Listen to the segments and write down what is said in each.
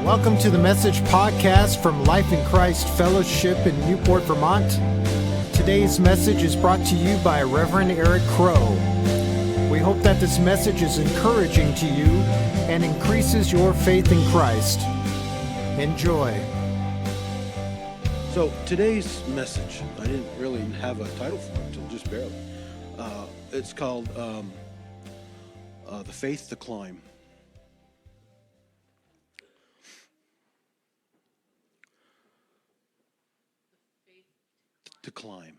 Welcome to the Message Podcast from Life in Christ Fellowship in Newport, Vermont. Today's message is brought to you by Reverend Eric Crowe. We hope that this message is encouraging to you and increases your faith in Christ. Enjoy. So today's message, I didn't really have a title for it until just barely. It's called The Faith to Climb. To climb.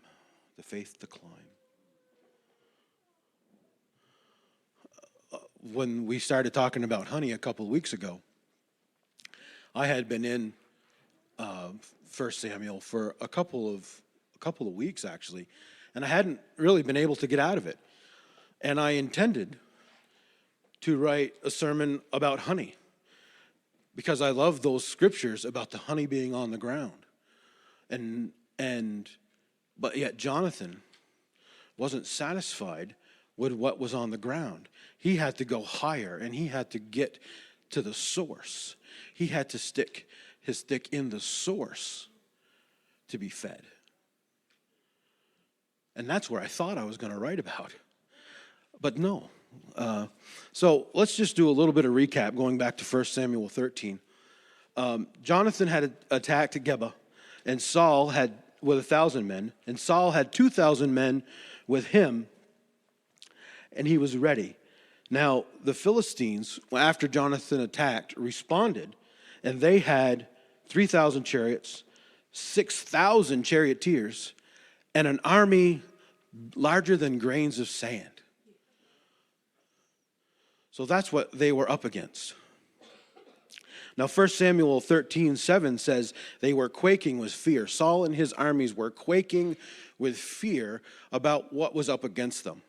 The faith to climb. When we started talking about honey a couple of weeks ago, I had been in 1 Samuel for a couple of weeks actually, and I hadn't really been able to get out of it. And I intended to write a sermon about honey because I love those scriptures about the honey being on the ground. But yet Jonathon wasn't satisfied with what was on the ground. He had to go higher, and he had to get to the source. He had to stick his stick in the source to be fed. And that's where I thought I was going to write about. But no. So let's just do a little bit of recap going back to 1 Samuel 13. Jonathon had attacked Geba, and Saul had with 1,000 men, and Saul had 2,000 men with him, and he was ready. Now, the Philistines, after Jonathon attacked, responded, and they had 3,000 chariots, 6,000 charioteers, and an army larger than grains of sand. So that's what they were up against. Now, 1 Samuel 13:7 says they were quaking with fear. Saul and his armies were quaking with fear about what was up against them.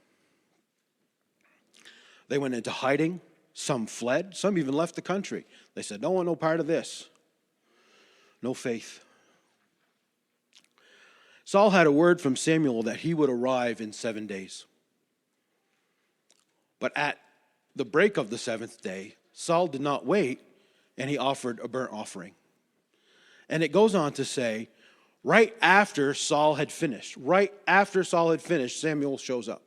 They went into hiding. Some fled. Some even left the country. They said, "No one, no part of this." No faith. Saul had a word from Samuel that he would arrive in 7 days. But at the break of the seventh day, Saul did not wait, and he offered a burnt offering. And it goes on to say, right after Saul had finished, Samuel shows up.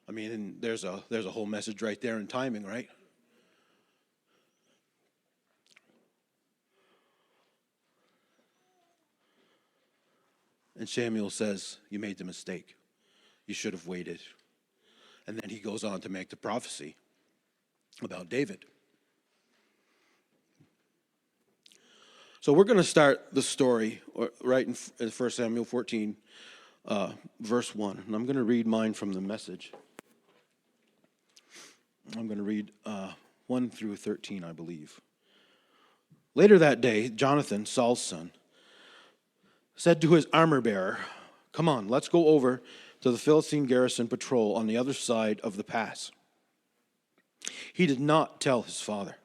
I mean, and there's a whole message right there in timing, right? And Samuel says, "You made the mistake. You should have waited." And then he goes on to make the prophecy about David. So we're going to start the story right in 1 Samuel 14, verse 1. And I'm going to read mine from the Message. I'm going to read 1 through 13, I believe. Later that day, Jonathon, Saul's son, said to his armor bearer, "Come on, let's go over to the Philistine garrison patrol on the other side of the pass." He did not tell his father.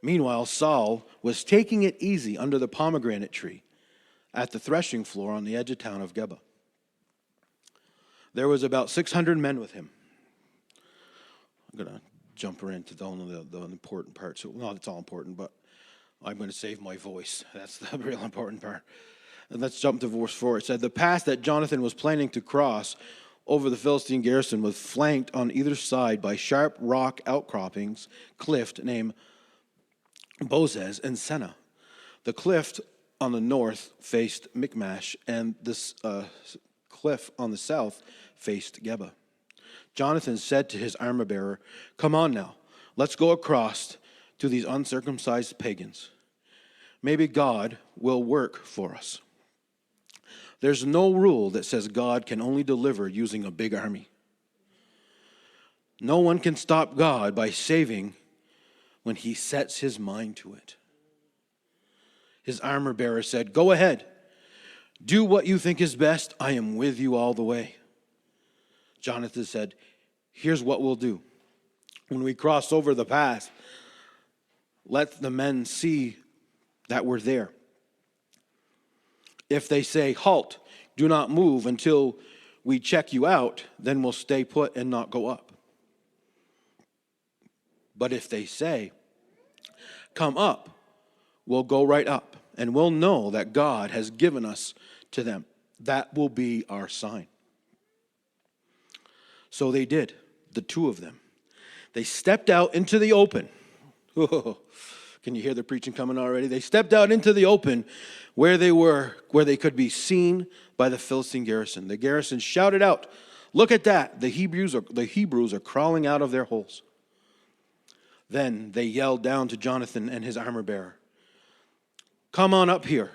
Meanwhile, Saul was taking it easy under the pomegranate tree at the threshing floor on the edge of town of Geba. There was about 600 men with him. I'm going to jump right into the important part. So, no, it's all important, but I'm going to save my voice. That's the real important part. And let's jump to verse 4. It said, "The pass that Jonathon was planning to cross over the Philistine garrison was flanked on either side by sharp rock outcroppings, cliff named Bozez and Senna. The cliff on the north faced Michmash, and this cliff on the south faced Geba. Jonathon said to his armor bearer, "Come on now, let's go across to these uncircumcised pagans. Maybe God will work for us. There's no rule that says God can only deliver using a big army. No one can stop God by saving when he sets his mind to it." His armor bearer said, "Go ahead. Do what you think is best. I am with you all the way." Jonathon said, "Here's what we'll do. When we cross over the pass, let the men see that we're there. If they say, 'Halt, do not move until we check you out,' then we'll stay put and not go up. But if they say, 'Come up,' we'll go right up, and we'll know that God has given us to them. That will be our sign." So they did, the two of them. They stepped out into the open. Oh, can you hear the preaching coming already? They stepped out into the open where they could be seen by the Philistine garrison. The garrison shouted out, "Look at that! The Hebrews are crawling out of their holes." Then they yelled down to Jonathon and his armor bearer, "Come on up here.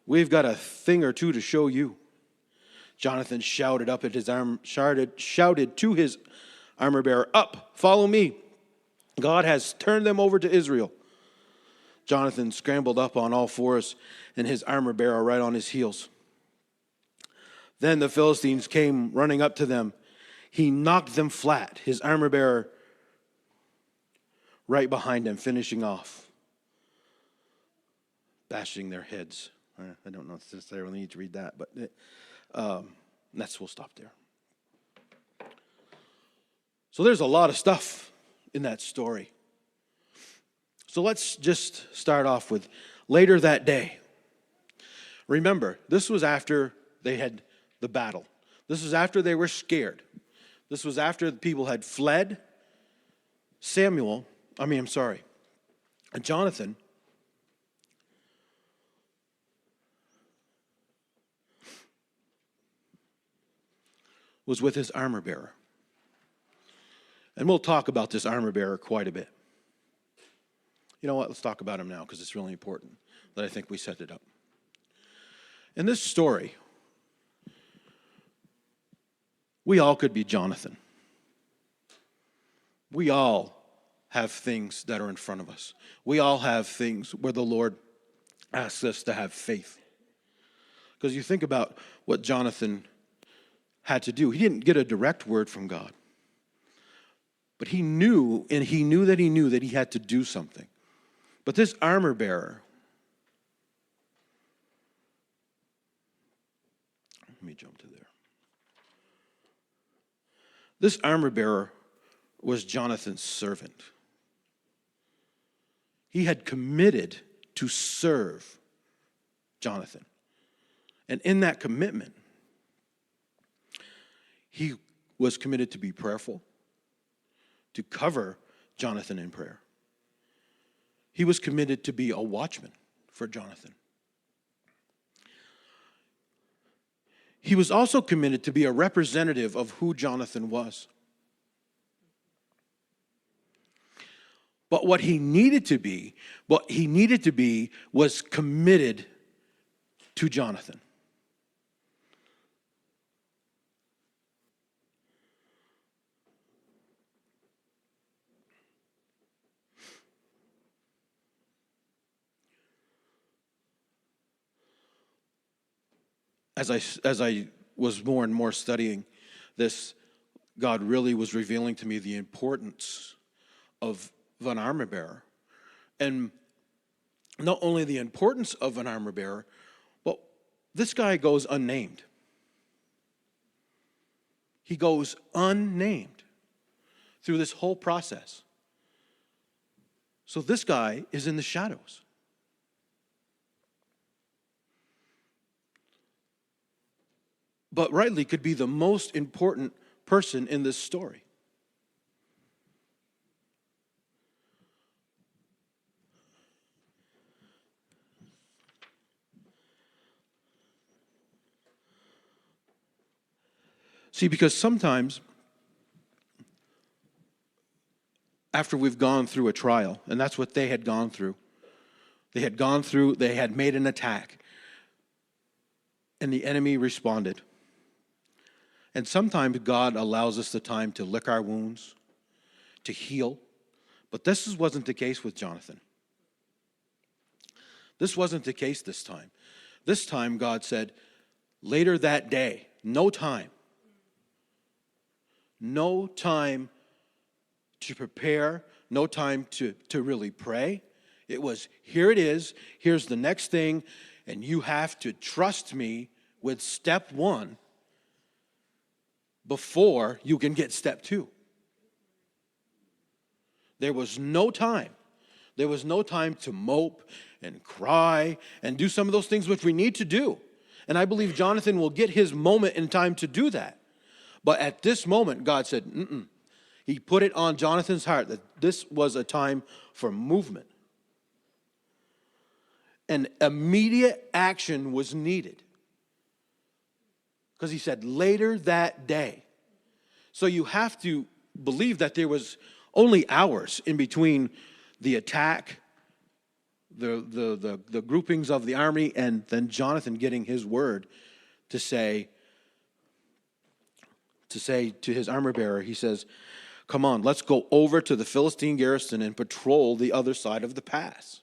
We've got a thing or two to show you." Jonathon shouted to his armor bearer, "Up, follow me. God has turned them over to Israel." Jonathon scrambled up on all fours, and his armor bearer right on his heels. Then the Philistines came running up to them. He knocked them flat, his armor bearer right behind them, finishing off, bashing their heads. I don't necessarily need to read that, but we'll stop there. So there's a lot of stuff in that story. So let's just start off with later that day. Remember, this was after they had the battle. This was after they were scared. This was after the people had fled. Jonathon was with his armor bearer. And we'll talk about this armor bearer quite a bit. You know what? Let's talk about him now because it's really important that I think we set it up. In this story, we all could be Jonathon. We all have things that are in front of us. We all have things where the Lord asks us to have faith. Because you think about what Jonathon had to do. He didn't get a direct word from God. But he knew that he had to do something. But this armor bearer, let me jump to there. This armor bearer was Jonathan's servant. He had committed to serve Jonathon. And in that commitment, he was committed to be prayerful, to cover Jonathon in prayer. He was committed to be a watchman for Jonathon. He was also committed to be a representative of who Jonathon was. But what he needed to be was committed to Jonathon. As I was more and more studying this, God really was revealing to me the importance of an armor bearer. And not only the importance of an armor bearer, but this guy goes unnamed. He goes unnamed through this whole process. So this guy is in the shadows. But rightly could be the most important person in this story. See, because sometimes after we've gone through a trial, and that's what they had gone through. They had made an attack, and the enemy responded. And sometimes God allows us the time to lick our wounds, to heal. But this wasn't the case with Jonathon. This wasn't the case this time. This time God said, later that day, no time to prepare, no time to really pray. It was, here it is, here's the next thing, and you have to trust me with step one before you can get step two. There was no time. There was no time to mope and cry and do some of those things which we need to do. And I believe Jonathon will get his moment in time to do that. But at this moment, God said, mm-mm. He put it on Jonathon's heart that this was a time for movement. And immediate action was needed. Because he said, later that day. So you have to believe that there was only hours in between the attack, the groupings of the army, and then Jonathon getting his word to say to his armor bearer, he says, come on, let's go over to the Philistine garrison and patrol the other side of the pass.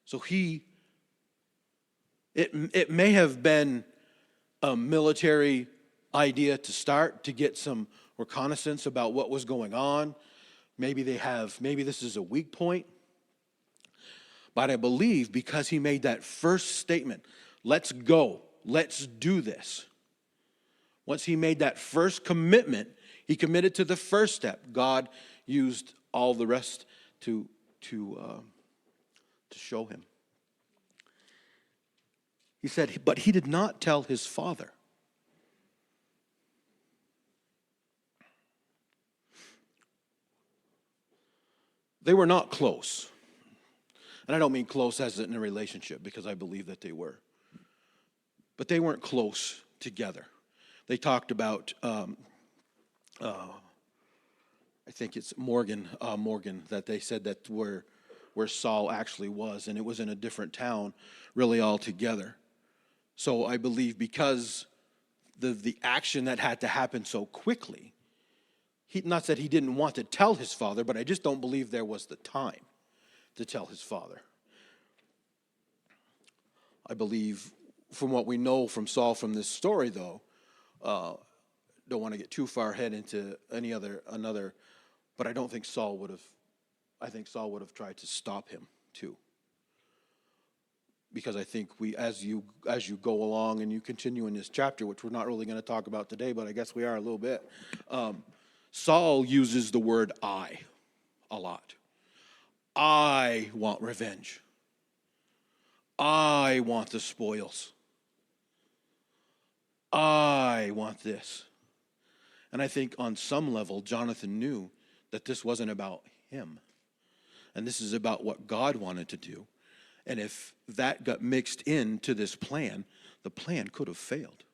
So it may have been a military idea to start, to get some reconnaissance about what was going on. Maybe this is a weak point. But I believe because he made that first statement, let's go, let's do this. Once he made that first commitment, he committed to the first step. God used all the rest to show him. He said, but he did not tell his father. They were not close. And I don't mean close as in a relationship, because I believe that they were. But they weren't close together. They talked about, I think it's Morgan, that they said that where Saul actually was, and it was in a different town, really altogether. So I believe because the action that had to happen so quickly, not that he didn't want to tell his father, but I just don't believe there was the time to tell his father. I believe, from what we know from Saul from this story, though, don't want to get too far ahead into another, but I don't think Saul would have. I think Saul would have tried to stop him too, because I think as you go along and you continue in this chapter, which we're not really going to talk about today, but I guess we are a little bit. Saul uses the word "I" a lot. I want revenge. I want the spoils. I want this. And I think on some level, Jonathon knew that this wasn't about him. And this is about what God wanted to do. And if that got mixed into this plan, the plan could have failed.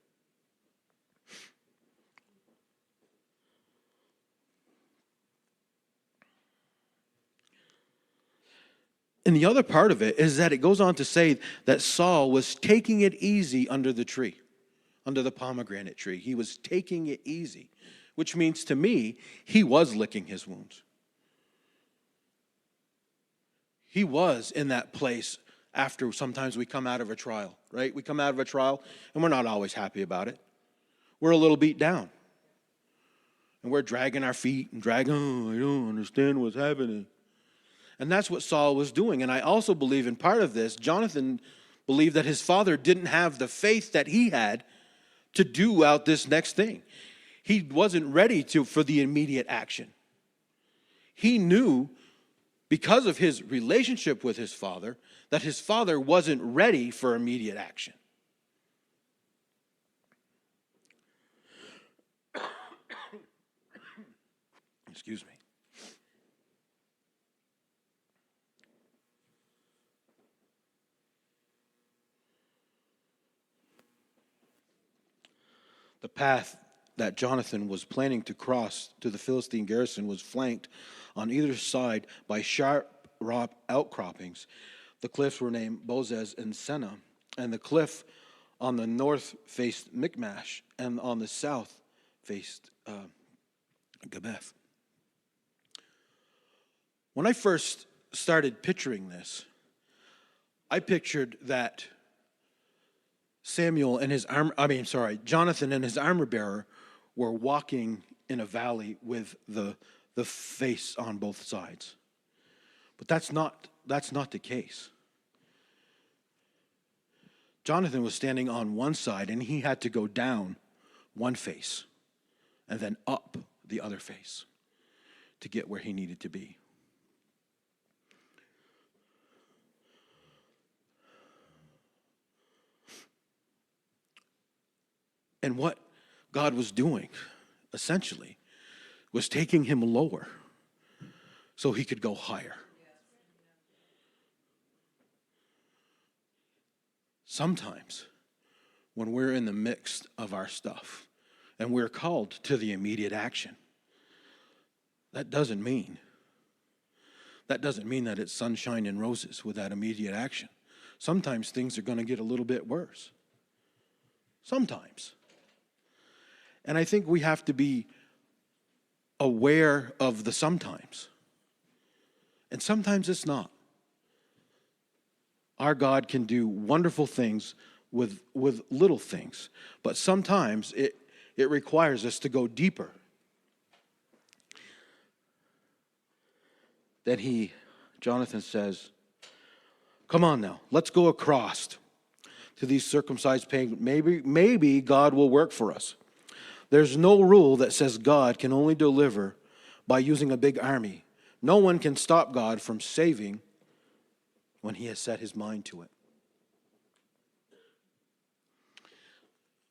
And the other part of it is that it goes on to say that Saul was taking it easy under the tree, under the pomegranate tree. He was taking it easy, which means to me, he was licking his wounds. He was in that place after sometimes we come out of a trial, right? We come out of a trial and we're not always happy about it. We're a little beat down. And we're dragging our feet and I don't understand what's happening. And that's what Saul was doing. And I also believe in part of this, Jonathon believed that his father didn't have the faith that he had to do out this next thing. He wasn't ready for the immediate action. He knew, because of his relationship with his father, that his father wasn't ready for immediate action. Excuse me. The path that Jonathon was planning to cross to the Philistine garrison was flanked on either side by sharp rock outcroppings. The cliffs were named Bozez and Senna, and the cliff on the north faced Michmash, and on the south faced Gibeath. When I first started picturing this, I pictured that Jonathon and his armor bearer were walking in a valley with the face on both sides. But that's not the case. Jonathon was standing on one side and he had to go down one face and then up the other face. to get where he needed to be. And what God was doing, essentially, was taking him lower so he could go higher. Sometimes, when we're in the midst of our stuff and we're called to the immediate action, that doesn't mean that it's sunshine and roses with that immediate action. Sometimes things are going to get a little bit worse. Sometimes. And I think we have to be aware of the sometimes. And sometimes it's not. Our God can do wonderful things with little things. But sometimes it requires us to go deeper. Then Jonathon says, come on now, let's go across to these circumcised pagans. Maybe God will work for us. There's no rule that says God can only deliver by using a big army. No one can stop God from saving when he has set his mind to it.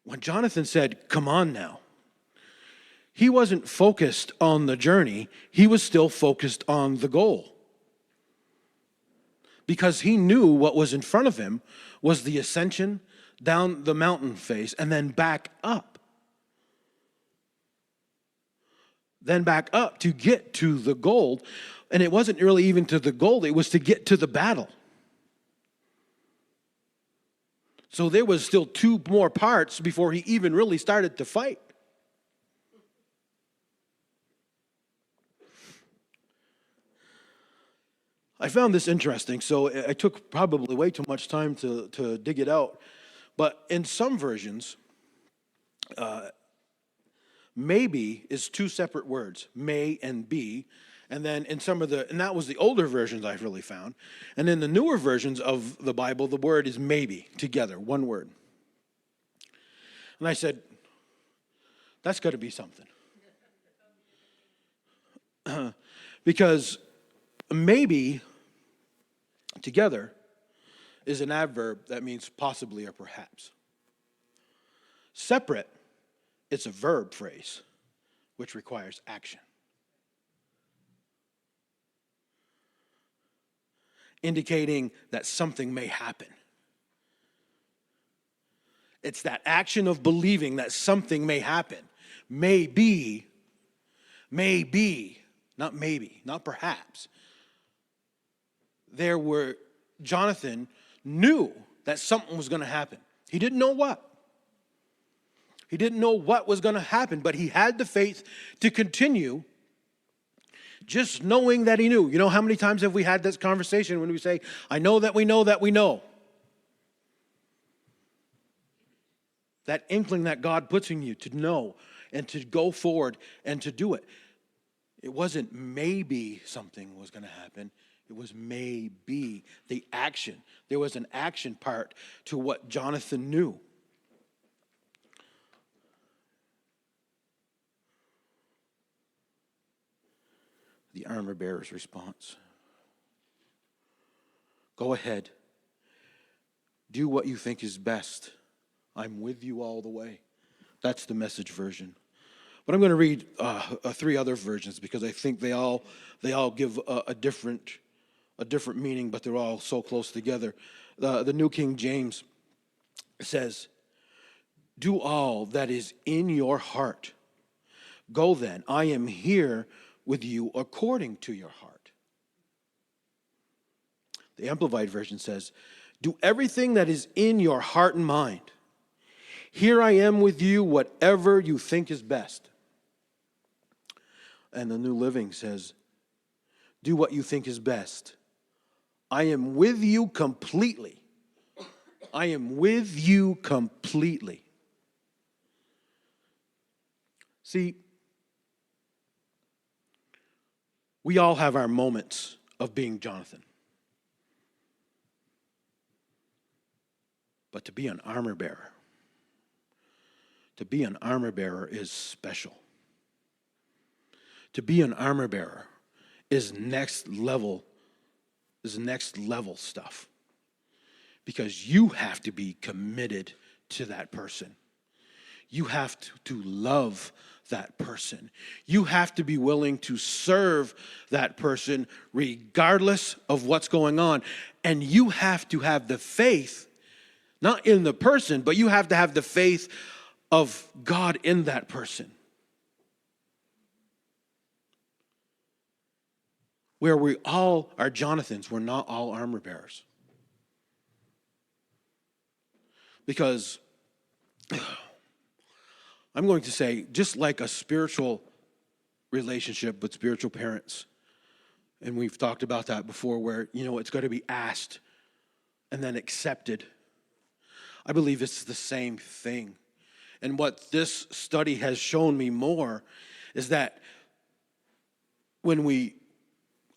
When Jonathon said, come on now, he wasn't focused on the journey. He was still focused on the goal. Because he knew what was in front of him was the ascension down the mountain face and then back up. Then back up to get to the goal. And it wasn't really even to the goal, it was to get to the battle. So there was still 2 more parts before he even really started to fight. I found this interesting, so I took probably way too much time to dig it out. But in some versions, maybe is 2 separate words, may and be. And then in and that was the older versions I've really found. And in the newer versions of the Bible, the word is maybe, together, one word. And I said, that's got to be something. Because maybe together is an adverb that means possibly or perhaps. Separate, it's a verb phrase, which requires action. Indicating that something may happen. It's that action of believing that something may happen. Maybe, not maybe, not perhaps. Jonathon knew that something was going to happen. He didn't know what. He didn't know what was going to happen, but he had the faith to continue just knowing that he knew. You know, how many times have we had this conversation when we say, I know that we know that we know? That inkling that God puts in you to know and to go forward and to do it. It wasn't maybe something was going to happen. It was maybe the action. There was an action part to what Jonathon knew. The armor bearer's response. Go ahead. Do what you think is best. I'm with you all the way. That's the Message version. But I'm going to read 3 other versions because I think they all give a different meaning, but they're all so close together. The New King James says, do all that is in your heart. Go then, I am here with you according to your heart. The Amplified Version says, do everything that is in your heart and mind. Here I am with you, whatever you think is best. And the New Living says, do what you think is best. I am with you completely. I am with you completely. See, we all have our moments of being Jonathon. But to be an armor bearer is special. to be an armor bearer is next level stuff. Because you have to be committed to that person. You have to love that person. You have to be willing to serve that person regardless of what's going on. And you have to have the faith, not in the person, but you have to have the faith of God in that person. Where we all are Jonathans, we're not all armor bearers. Because I'm going to say, just like a spiritual relationship with spiritual parents, and we've talked about that before, where, it's going to be asked and then accepted. I believe it's the same thing. And what this study has shown me more is that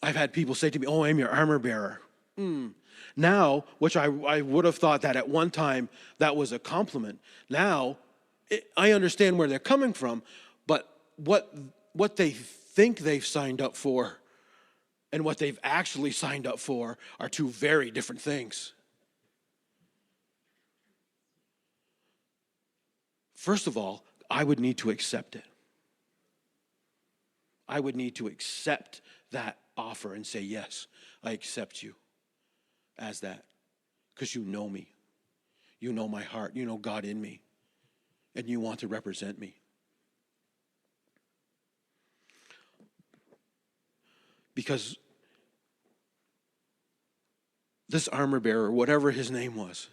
I've had people say to me, "Oh, I'm your armor bearer." Now, which I would have thought that at one time that was a compliment. Now, I understand where they're coming from, but what they think they've signed up for and what they've actually signed up for are two very different things. First of all, I would need to accept it. I would need to accept that offer and say, "Yes, I accept you as that, because you know me. You know my heart. You know God in me. And you want to represent me." Because this armor bearer, whatever his name was,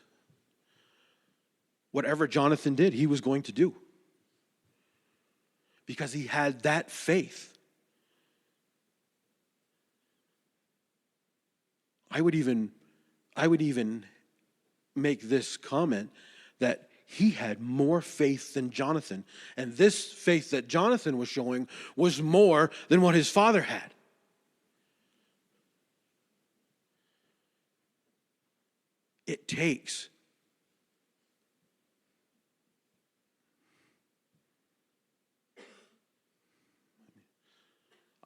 whatever Jonathon did, he was going to do. Because he had that faith. I would even make this comment that he had more faith than Jonathon. And this faith that Jonathon was showing was more than what his father had. It takes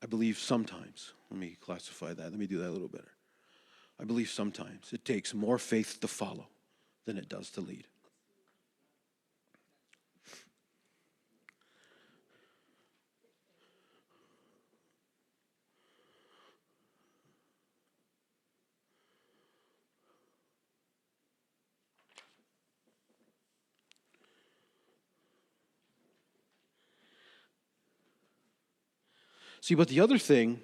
I believe sometimes, let me classify that, let me do that a little better. I believe sometimes it takes more faith to follow than it does to lead. See, but the other thing,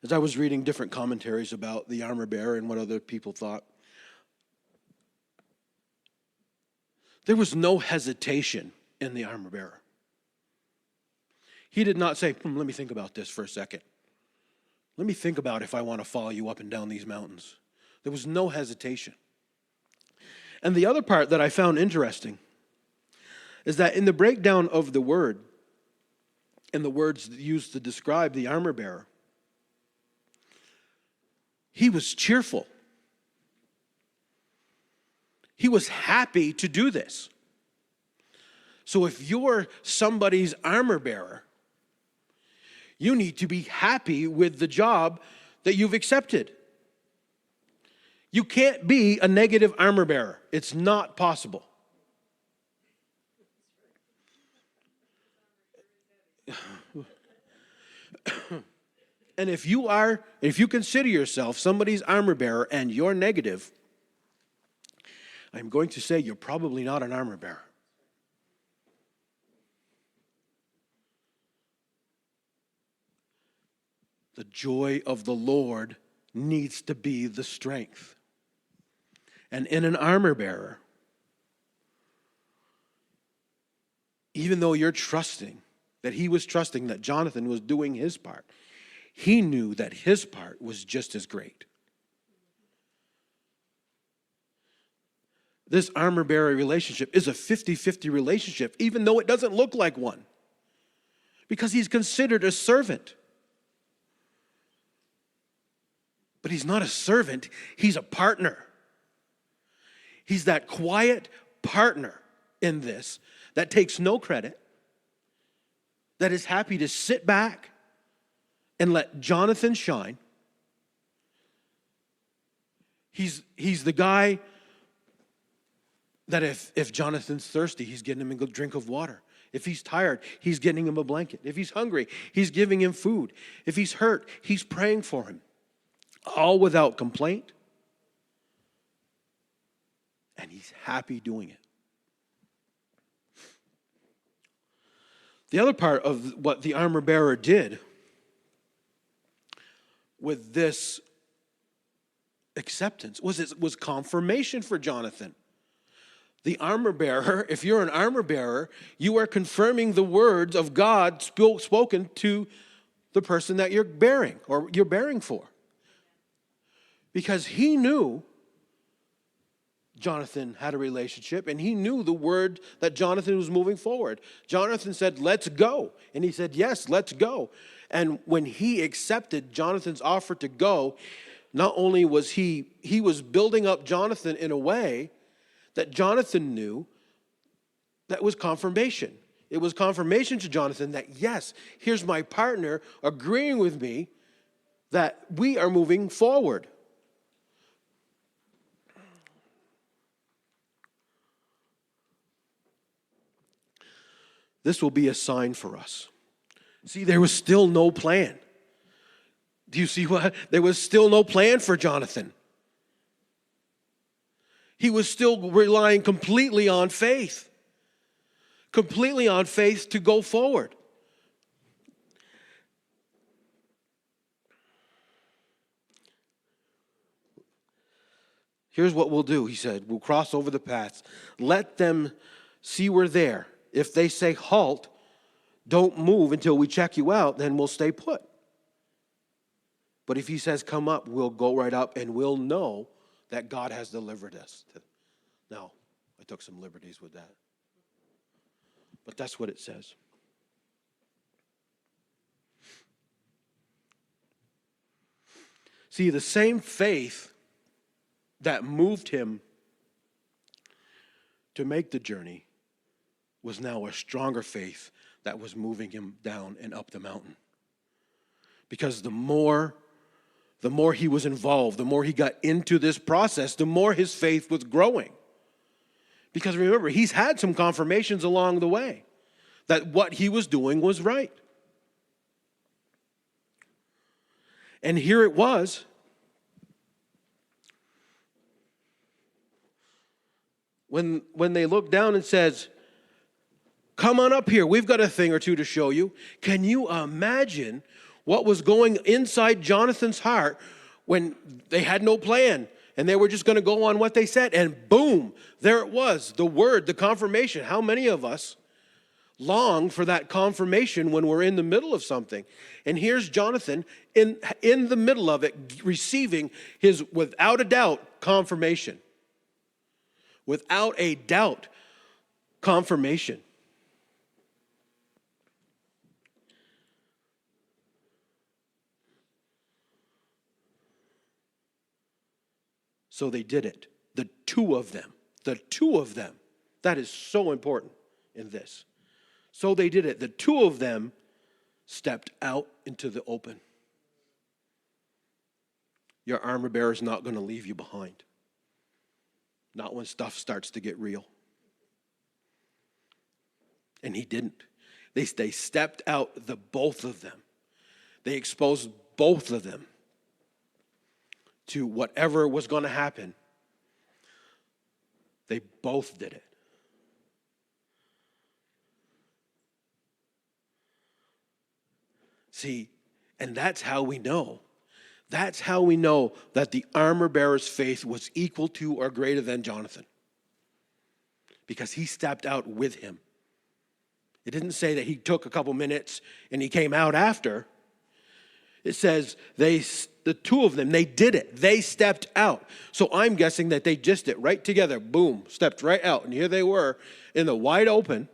as I was reading different commentaries about the armor bearer and what other people thought, there was no hesitation in the armor bearer. He did not say, "Let me think about this for a second. Let me think about if I want to follow you up and down these mountains." There was no hesitation. And the other part that I found interesting is that in the breakdown of the word, and the words used to describe the armor bearer, he was cheerful. He was happy to do this. So if you're somebody's armor bearer, you need to be happy with the job that you've accepted. You can't be a negative armor bearer. It's not possible. And if you consider yourself somebody's armor bearer and you're negative, I'm going to say you're probably not an armor bearer. The joy of the Lord needs to be the strength. And in an armor bearer, even though you're trusting, that he was trusting that Jonathon was doing his part, he knew that his part was just as great. This armor bearer relationship is a 50-50 relationship, even though it doesn't look like one. Because he's considered a servant. But he's not a servant, he's a partner. He's that quiet partner in this that takes no credit, that is happy to sit back and let Jonathon shine. He's the guy that if Jonathon's thirsty, he's getting him a drink of water. If he's tired, he's getting him a blanket. If he's hungry, he's giving him food. If he's hurt, he's praying for him. All without complaint. And he's happy doing it. The other part of what the armor bearer did with this acceptance was confirmation for Jonathon. The armor bearer, if you're an armor bearer, you are confirming the words of God spoken to the person that you're bearing or you're bearing for. Because he knew Jonathon had a relationship, and he knew the word that Jonathon was moving forward. Jonathon said, let's go. And he said, yes, let's go. And when he accepted Jonathan's offer to go, not only was he was building up Jonathon in a way that Jonathon knew that was confirmation. It was confirmation to Jonathon that, yes, here's my partner agreeing with me that we are moving forward. This will be a sign for us. See, there was still no plan. Do you see what? There was still no plan for Jonathon. He was still relying completely on faith. Completely on faith to go forward. Here's what we'll do, he said. We'll cross over the paths. Let them see we're there. If they say halt, don't move until we check you out, then we'll stay put. But if he says come up, we'll go right up and we'll know that God has delivered us. Now, I took some liberties with that. But that's what it says. See, the same faith that moved him to make the journey was now a stronger faith that was moving him down and up the mountain. Because the more he was involved, the more he got into this process, the more his faith was growing. Because remember, he's had some confirmations along the way that what he was doing was right. And here it was. When they looked down and says, come on up here, we've got a thing or two to show you. Can you imagine what was going inside Jonathon's heart when they had no plan and they were just going to go on what they said? And boom, there it was, the word, the confirmation. How many of us long for that confirmation when we're in the middle of something? And here's Jonathon in the middle of it, receiving his, without a doubt, confirmation. Without a doubt, confirmation. So they did it. The two of them. That is so important in this. So they did it. The two of them stepped out into the open. Your armor bearer is not going to leave you behind. Not when stuff starts to get real. And he didn't. They stepped out, the both of them. They exposed both of them to whatever was going to happen. They both did it. See, and that's how we know. That's how we know that the armor bearer's faith was equal to or greater than Jonathon. Because he stepped out with him. It didn't say that he took a couple minutes and he came out after. It says the two of them, they did it. They stepped out. So I'm guessing that they just did right together. Boom, stepped right out. And here they were in the wide open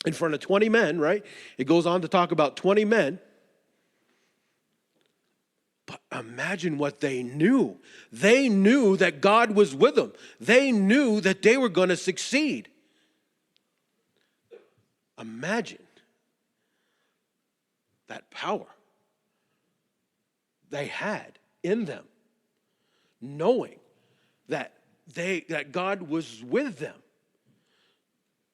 in front of 20 men, right? It goes on to talk about 20 men. But imagine what they knew. They knew that God was with them. They knew that they were going to succeed. Imagine power they had in them, knowing that God was with them.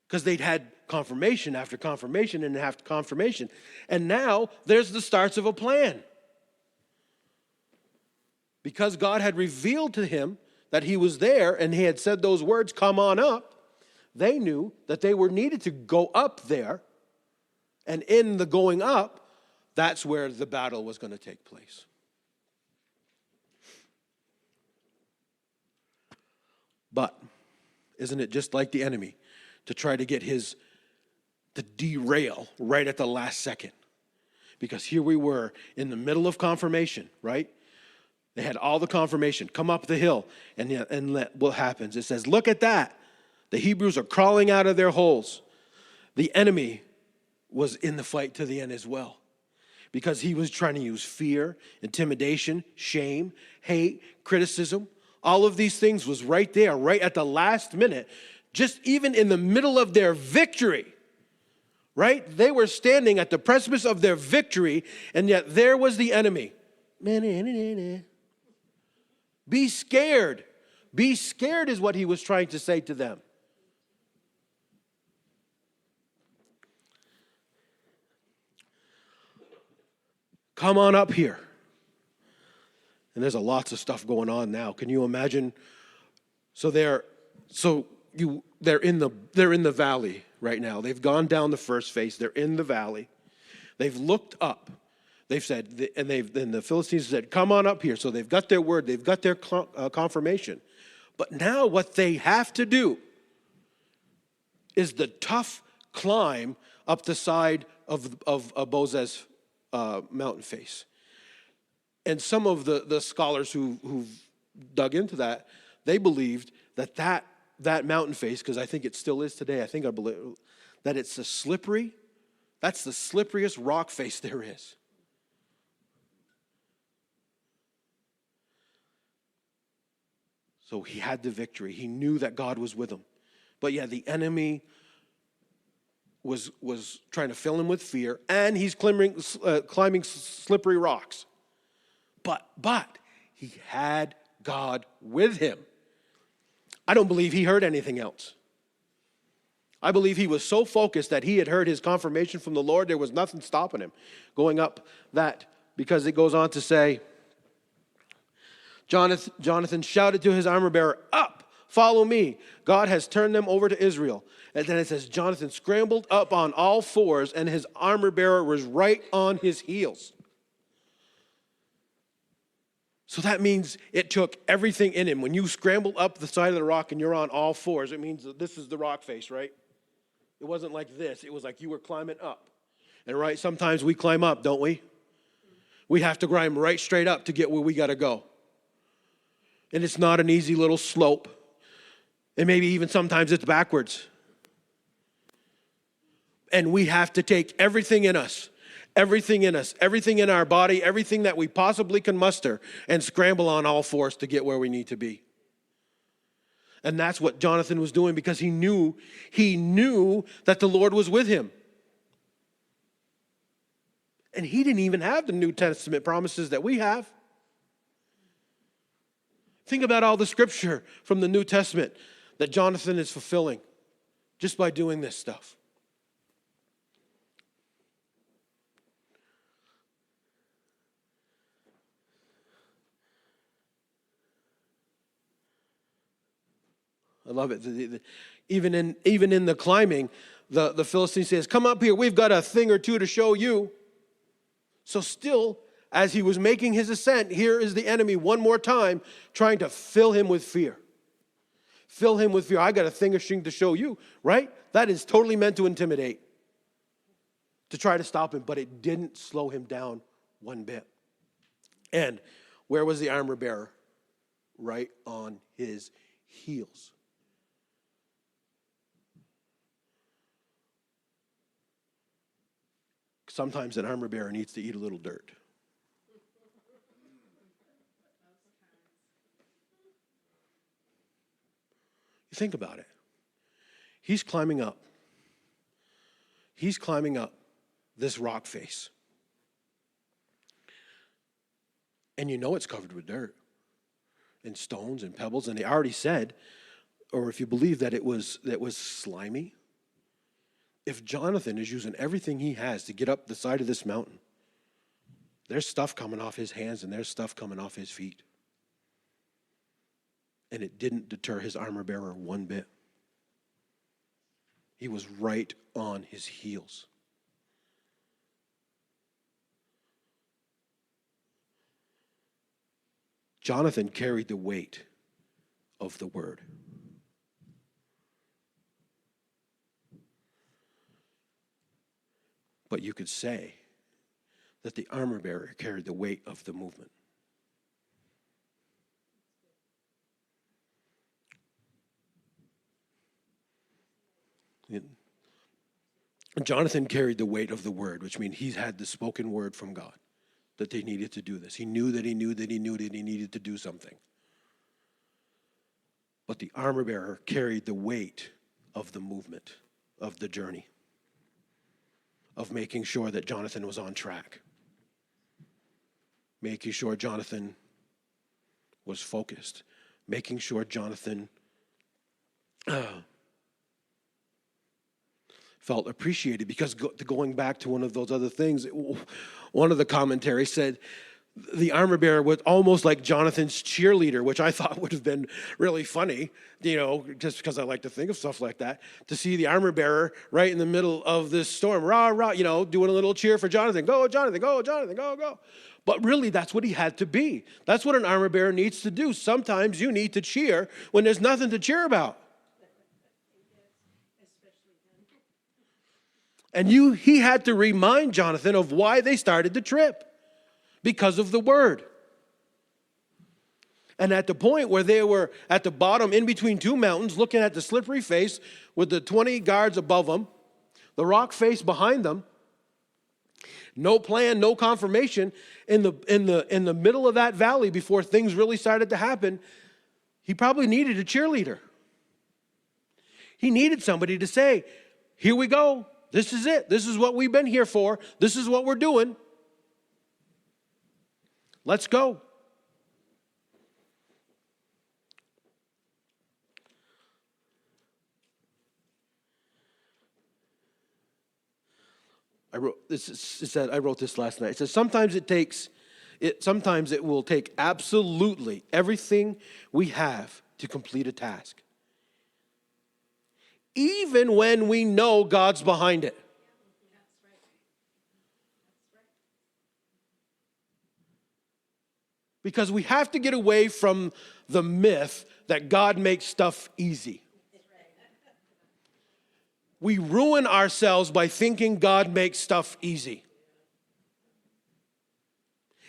Because they'd had confirmation after confirmation and after confirmation. And now there's the starts of a plan. Because God had revealed to him that he was there and he had said those words, "Come on up," they knew that they were needed to go up there. And in the going up, that's where the battle was going to take place. But isn't it just like the enemy to try to to derail right at the last second? Because here we were in the middle of confirmation, right? They had all the confirmation. Come up the hill. And what happens? It says, look at that. The Hebrews are crawling out of their holes. The enemy was in the fight to the end as well. Because he was trying to use fear, intimidation, shame, hate, criticism. All of these things was right there, right at the last minute. Just even in the middle of their victory, right? They were standing at the precipice of their victory, and yet there was the enemy. Be scared. Be scared is what he was trying to say to them. Come on up here. And there's lots of stuff going on now. Can you imagine? They're in the valley right now. They've gone down the first phase. They're in the valley. They've looked up. They've said, and the Philistines said, "Come on up here." So they've got their word. They've got their confirmation. But now what they have to do is the tough climb up the side of Bozez mountain face. And some of the scholars who've dug into that, they believed that mountain face, because I think it still is today, I believe that it's that's the slipperiest rock face there is. So he had the victory. He knew that God was with him. But yeah, the enemy was trying to fill him with fear, and he's climbing slippery rocks. But he had God with him. I don't believe he heard anything else. I believe he was so focused that he had heard his confirmation from the Lord, there was nothing stopping him going up that, because it goes on to say, Jonathon shouted to his armor bearer, "Up, follow me. God has turned them over to Israel." And then it says, Jonathon scrambled up on all fours, and his armor bearer was right on his heels. So that means it took everything in him. When you scramble up the side of the rock and you're on all fours, it means that this is the rock face, right? It wasn't like this. It was like you were climbing up. And right, sometimes we climb up, don't we? We have to climb right straight up to get where we got to go. And it's not an easy little slope. And maybe even sometimes it's backwards. And we have to take everything in us, everything in our body, everything that we possibly can muster, and scramble on all fours to get where we need to be. And that's what Jonathon was doing, because he knew that the Lord was with him. And he didn't even have the New Testament promises that we have. Think about all the scripture from the New Testament that Jonathon is fulfilling just by doing this stuff. I love it. Even in the climbing, the Philistine says, "Come up here. We've got a thing or two to show you." So still, as he was making his ascent, here is the enemy one more time trying to fill him with fear. Fill him with fear. I got a thing or thing to show you, right? That is totally meant to intimidate, to try to stop him, but it didn't slow him down one bit. And where was the armor bearer? Right on his heels. Sometimes an armor bearer needs to eat a little dirt. You think about it. He's climbing up. He's climbing up this rock face. And you know it's covered with dirt and stones and pebbles. And they already said, or if you believe that it was slimy, if Jonathon is using everything he has to get up the side of this mountain, there's stuff coming off his hands and there's stuff coming off his feet. And it didn't deter his armor bearer one bit. He was right on his heels. Jonathon carried the weight of the word. But you could say that the armor bearer carried the weight of the movement. Jonathon carried the weight of the word, which means he had the spoken word from God that they needed to do this. He knew that he needed to do something. But the armor bearer carried the weight of the movement, of the journey, of making sure that Jonathon was on track, making sure Jonathon was focused, making sure Jonathon felt appreciated. Because going back to one of those other things, one of the commentaries said the armor bearer was almost like Jonathan's cheerleader, which I thought would have been really funny, just because I like to think of stuff like that, to see the armor bearer right in the middle of this storm, rah, rah, doing a little cheer for Jonathon. Go, Jonathon, go, Jonathon, go, go. But really, that's what he had to be. That's what an armor bearer needs to do. Sometimes you need to cheer when there's nothing to cheer about. And he had to remind Jonathon of why they started the trip. Because of the word. And at the point where they were at the bottom in between two mountains, looking at the slippery face with the 20 guards above them, the rock face behind them, no plan, no confirmation, in the middle of that valley before things really started to happen, he probably needed a cheerleader. He needed somebody to say, here we go. This is it. This is what we've been here for. This is what we're doing. Let's go. I wrote this last night. It says sometimes it will take absolutely everything we have to complete a task. Even when we know God's behind it. Because we have to get away from the myth that God makes stuff easy. We ruin ourselves by thinking God makes stuff easy.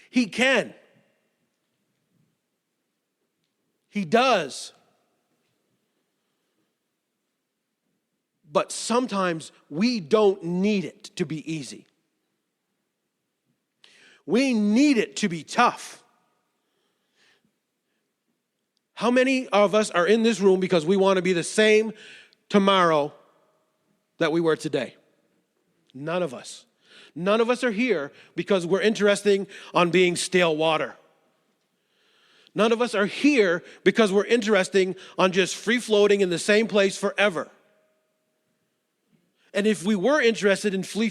He can. He does. But sometimes we don't need it to be easy. We need it to be tough. How many of us are in this room because we want to be the same tomorrow that we were today? None of us. None of us are here because we're interested on being stale water. None of us are here because we're interested on just free floating in the same place forever. And if we were interested in free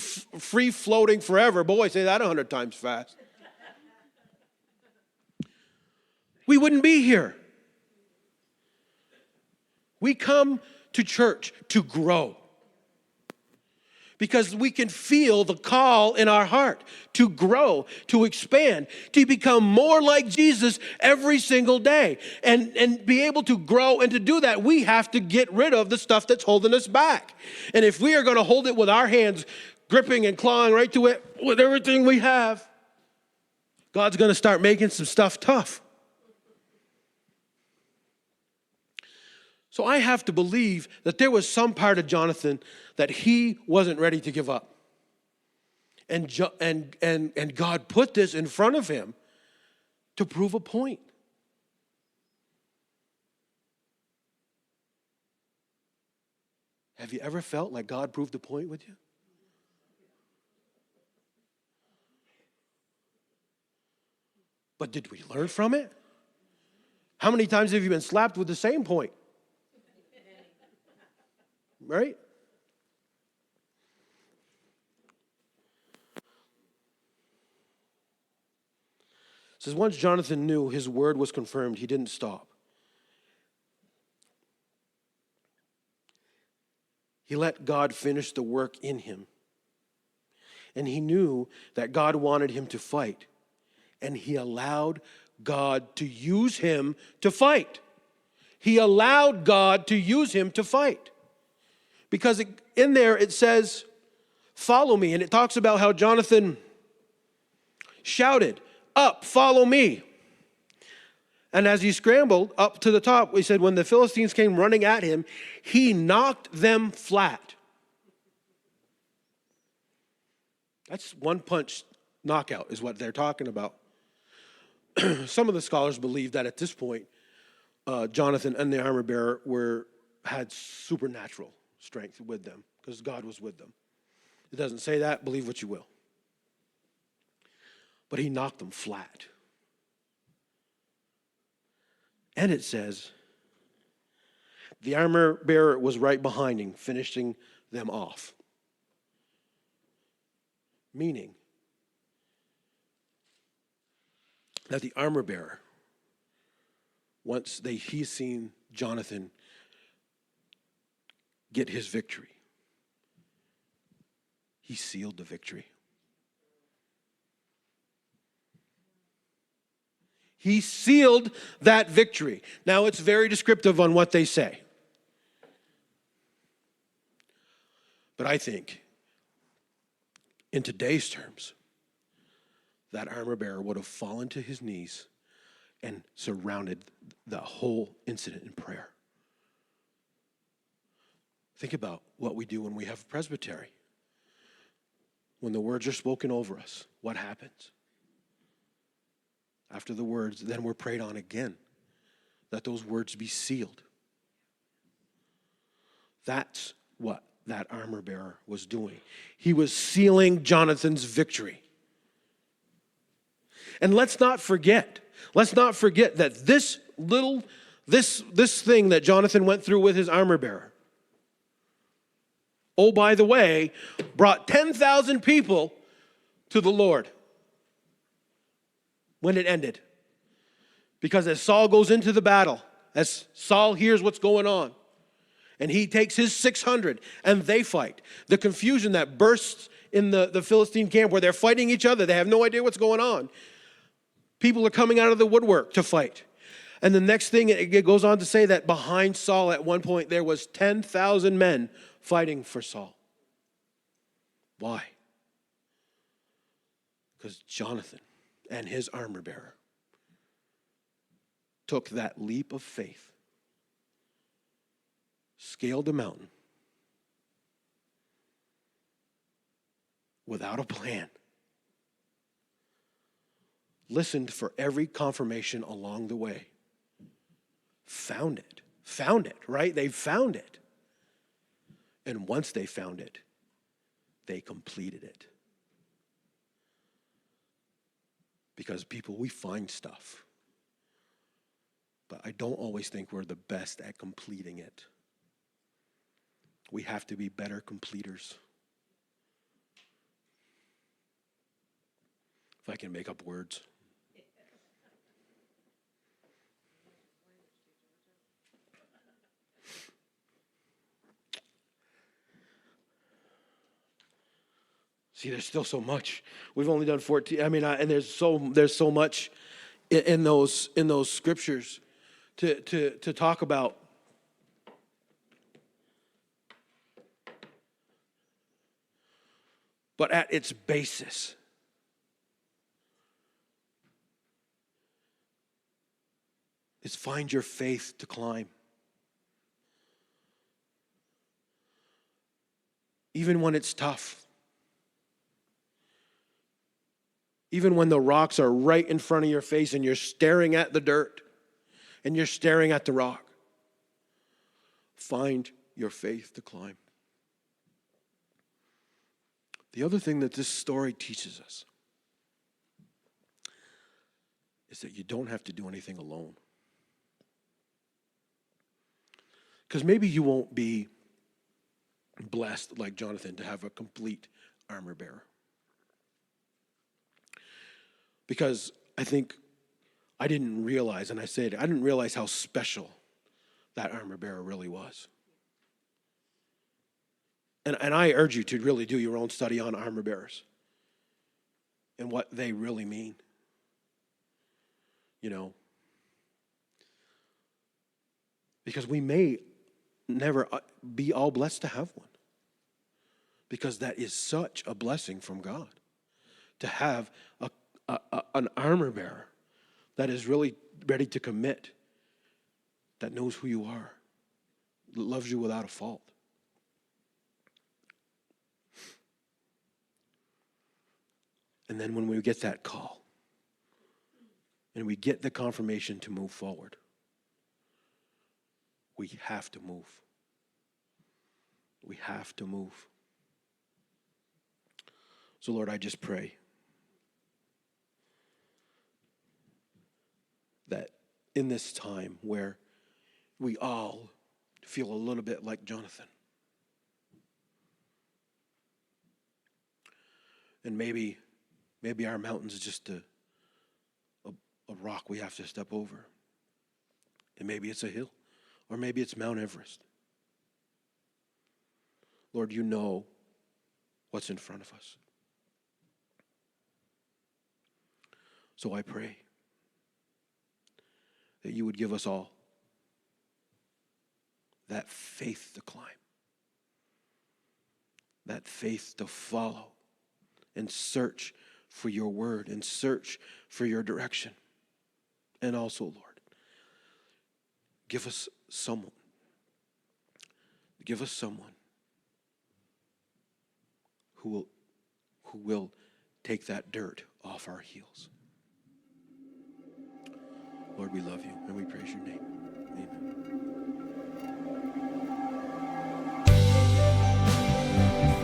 floating forever, boy, say that 100 times fast, we wouldn't be here. We come to church to grow because we can feel the call in our heart to grow, to expand, to become more like Jesus every single day. And be able to grow and to do that, we have to get rid of the stuff that's holding us back. And if we are going to hold it with our hands, gripping and clawing right to it with everything we have, God's going to start making some stuff tough. So I have to believe that there was some part of Jonathon that he wasn't ready to give up. And God put this in front of him to prove a point. Have you ever felt like God proved a point with you? But did we learn from it? How many times have you been slapped with the same point? Right? It says once Jonathon knew his word was confirmed, he didn't stop. He let God finish the work in him. And he knew that God wanted him to fight. And he allowed God to use him to fight. He allowed God to use him to fight. Because in there it says, follow me. And it talks about how Jonathon shouted, up, follow me. And as he scrambled up to the top, he said, when the Philistines came running at him, he knocked them flat. That's one punch knockout is what they're talking about. Some of the scholars believe that at this point, Jonathon and the armor bearer had supernatural strength with them because God was with them. It doesn't say that, believe what you will. But he knocked them flat. And it says, the armor bearer was right behind him, finishing them off. Meaning that the armor bearer, once he's seen Jonathon get his victory, he sealed the victory. He sealed that victory. Now, it's very descriptive on what they say. But I think, in today's terms, that armor bearer would have fallen to his knees and surrounded the whole incident in prayer. Think about what we do when we have presbytery. When the words are spoken over us, what happens? After the words, then we're prayed on again, that those words be sealed. That's what that armor bearer was doing. He was sealing Jonathan's victory. And let's not forget that this thing that Jonathon went through with his armor bearer, oh, by the way, brought 10,000 people to the Lord when it ended. Because as Saul goes into the battle, as Saul hears what's going on, and he takes his 600 and they fight, the confusion that bursts in the Philistine camp where they're fighting each other, they have no idea what's going on. People are coming out of the woodwork to fight. And the next thing, it goes on to say that behind Saul at one point, there was 10,000 men fighting for Saul. Why? Because Jonathon and his armor bearer took that leap of faith, scaled a mountain without a plan, listened for every confirmation along the way, found it, right? They found it. And once they found it, they completed it. Because people, we find stuff. But I don't always think we're the best at completing it. We have to be better completers. If I can make up words. See, there's still so much. We've only done 14. And there's so much in those scriptures to talk about. But at its basis, is find your faith to climb. Even when it's tough. Even when the rocks are right in front of your face and you're staring at the dirt and you're staring at the rock. Find your faith to climb. The other thing that this story teaches us is that you don't have to do anything alone. Because maybe you won't be blessed like Jonathon to have a complete armor bearer. Because I think I didn't realize, and I said, I didn't realize how special that armor bearer really was. And I urge you to really do your own study on armor bearers and what they really mean. You know, because we may never be all blessed to have one. Because that is such a blessing from God to have an armor bearer that is really ready to commit, that knows who you are, that loves you without a fault. And then when we get that call and we get the confirmation to move forward, we have to move. We have to move. So Lord, I just pray that in this time where we all feel a little bit like Jonathon, and maybe our mountain's is just a rock we have to step over, and maybe it's a hill, or maybe it's Mount Everest. Lord, you know what's in front of us. So I pray that you would give us all that faith to climb, that faith to follow and search for your word and search for your direction. And also, Lord, give us someone who will take that dirt off our heels. Lord, we love you and we praise your name. Amen.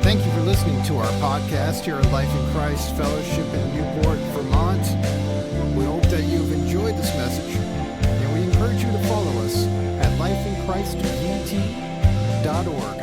Thank you for listening to our podcast here at Life in Christ Fellowship in Newport, Vermont. We hope that you've enjoyed this message, and we encourage you to follow us at lifeinchristut.org.